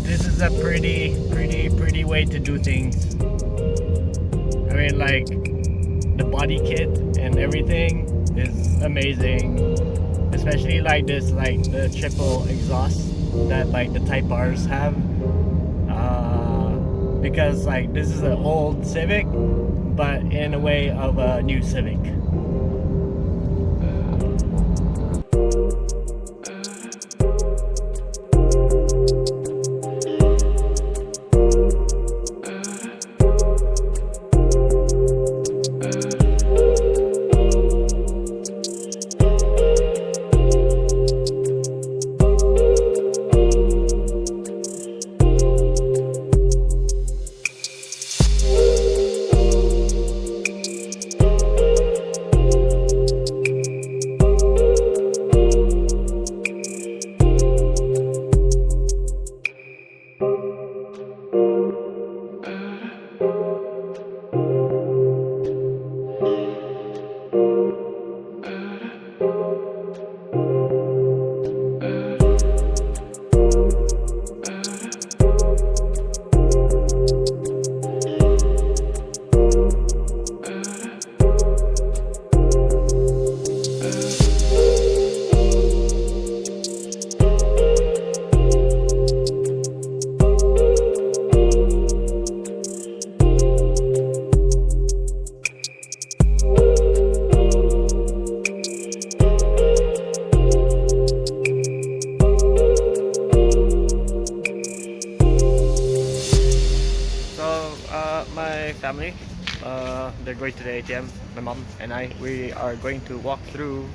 this is a pretty way to do things. I mean, like the body kit and everything is amazing, especially like this, like the triple exhaust that like the Type R's have. Because like this is an old Civic, but in a way of a new Civic. My family, they're going to the ATM. My mom and we are going to walk through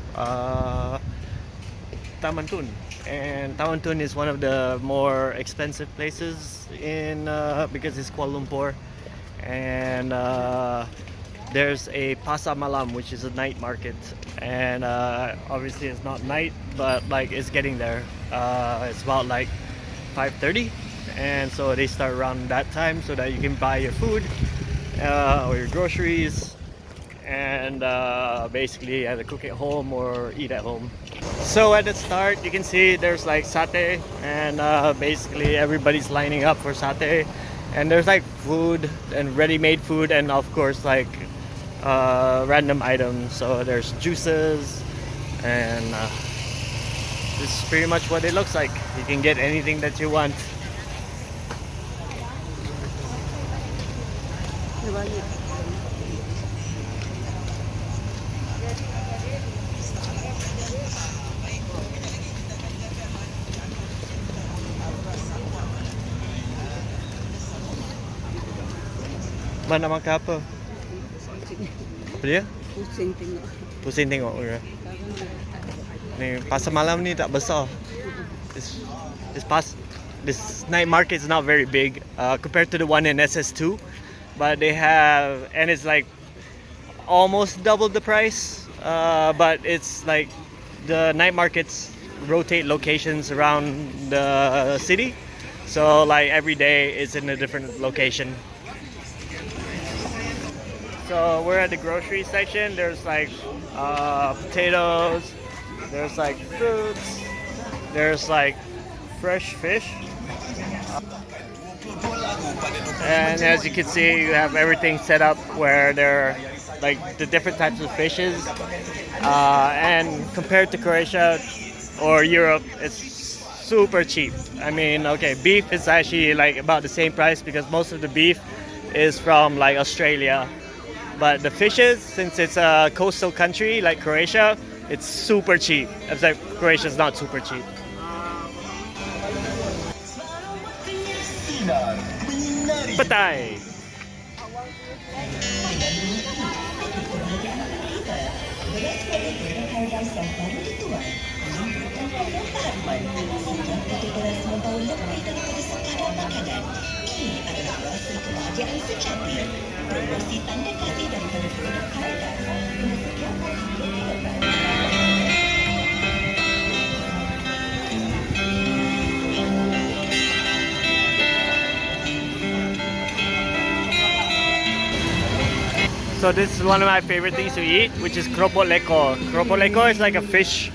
Taman Tun, and Taman Tun is one of the more expensive places in because it's Kuala Lumpur, and there's a Pasar Malam, which is a night market, and obviously it's not night, but like it's getting there. It's about like 5:30. And so they start around that time so that you can buy your food or your groceries, and basically either cook at home or eat at home. So at the start you can see there's like satay, and basically everybody's lining up for satay, and there's like food and ready-made food, and of course like random items. So there's juices, and this is pretty much what it looks like. You can get anything that you want. Mana makan apa? Apa dia? Pusing tengok. Pusing tengok ke? Ni pasar malam ni tak besar. This night market is not very big compared to the one in SS2, but they have, and it's like almost double the price. But it's like the night markets rotate locations around the city, so like every day it's in a different location. So we're at the grocery section. There's like potatoes, there's like fruits, there's like fresh fish, and as you can see, you have everything set up where there are like the different types of fishes, and compared to Croatia or Europe, it's super cheap. I mean, okay, beef is actually like about the same price because most of the beef is from like Australia. But the fishes, since it's a coastal country like Croatia, it's super cheap. It's like Croatia's not super cheap. Petai. So this is one of my favorite things to eat, which is keropok lekor. Keropok lekor is like a fish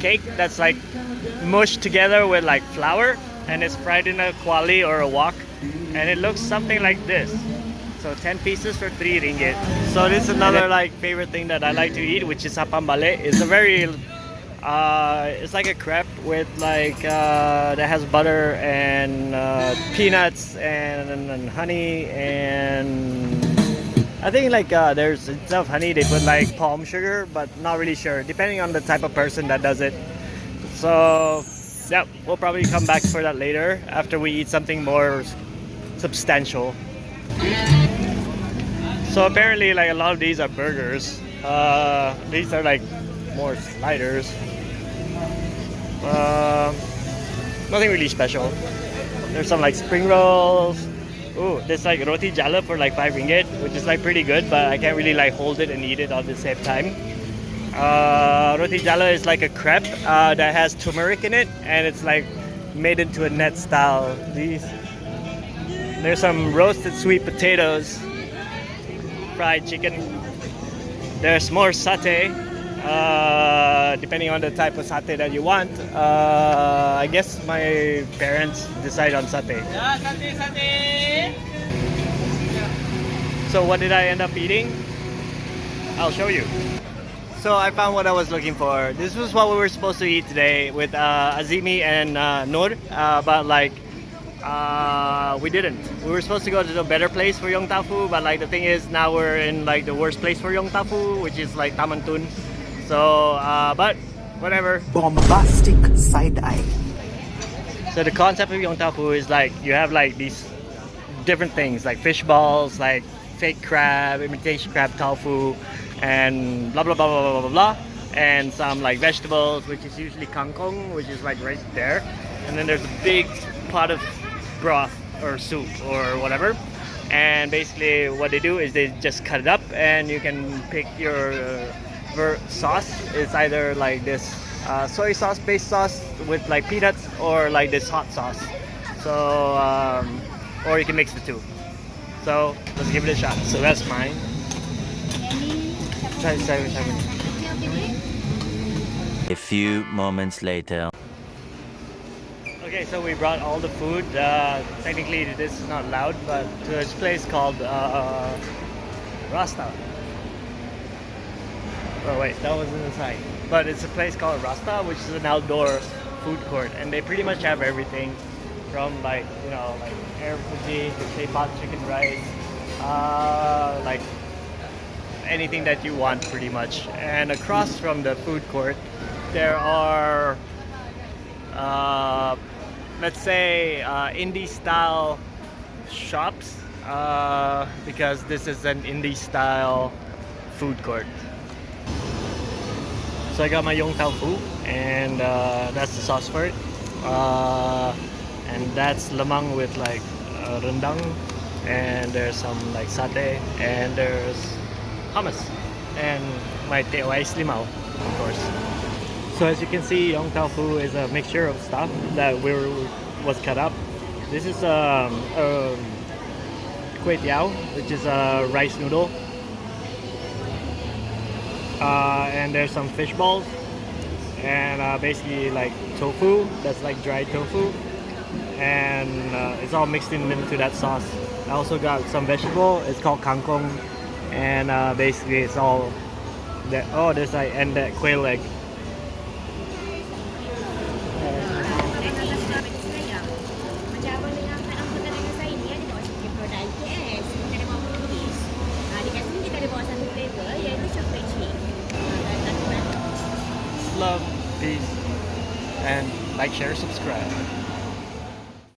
cake that's like mushed together with like flour, and it's fried in a kuali or a wok, and it looks something like this. So 10 pieces for 3 ringgit. So this is another like favorite thing that I like to eat, which is sapambale. It's a very it's like a crepe with like that has butter and peanuts and honey, and I think like there's instead of honey they put like palm sugar, but not really sure, depending on the type of person that does it. So yeah, we'll probably come back for that later after we eat something more substantial. So apparently like a lot of these are burgers. These are like more sliders. Nothing really special. There's some like spring rolls. Ooh, there's like roti jala for like 5 ringgit, which is like pretty good, but I can't really like hold it and eat it at the same time. Roti jala is like a crepe that has turmeric in it, and it's like made into a net style. There's some roasted sweet potatoes, fried chicken. There's more satay, depending on the type of satay that you want. I guess my parents decide on satay. Yeah, satay. So what did I end up eating? I'll show you. So I found what I was looking for. This was what we were supposed to eat today with Azimi and Noor, but like we didn't. We were supposed to go to the better place for Yong Tau Fu, but like the thing is now we're in like the worst place for Yong Tau Fu, which is like Taman Tun. So but whatever. Bombastic side eye. So the concept of Yong Tau Fu is like you have like these different things like fish balls, like fake crab, imitation crab tofu, and blah blah blah blah blah blah blah, and some like vegetables, which is usually kangkong, which is like right there, and then there's a big pot of broth or soup or whatever, and basically what they do is they just cut it up, and you can pick your sauce. It's either like this soy sauce based sauce with like peanuts, or like this hot sauce. So or you can mix the two. So let's give it a shot. So that's mine. A few moments later. Okay, so we brought all the food. Technically this is not loud, but to this place called Rasta. Oh wait, that was inside. But it's a place called Rasta, which is an outdoor food court, and they pretty much have everything from like, you know, like air fuji to clay pot chicken rice, like anything that you want pretty much. And across from the food court there are let's say indie style shops, because this is an indie style food court. So I got my Yong Tau Fu, and that's the sauce for it, and that's lemang with like rendang, and there's some like satay, and there's hummus, and my TTDI is limau, of course. So as you can see, Yong Tau Fu is a mixture of stuff that was cut up. This is quenching, which is a rice noodle, and there's some fish balls, and basically like tofu, that's like dried tofu, and it's all mixed into that sauce. I also got some vegetable, it's called kangkong, and basically it's all that. Oh, there's like, and that quail egg. Love, peace, and like, share, subscribe.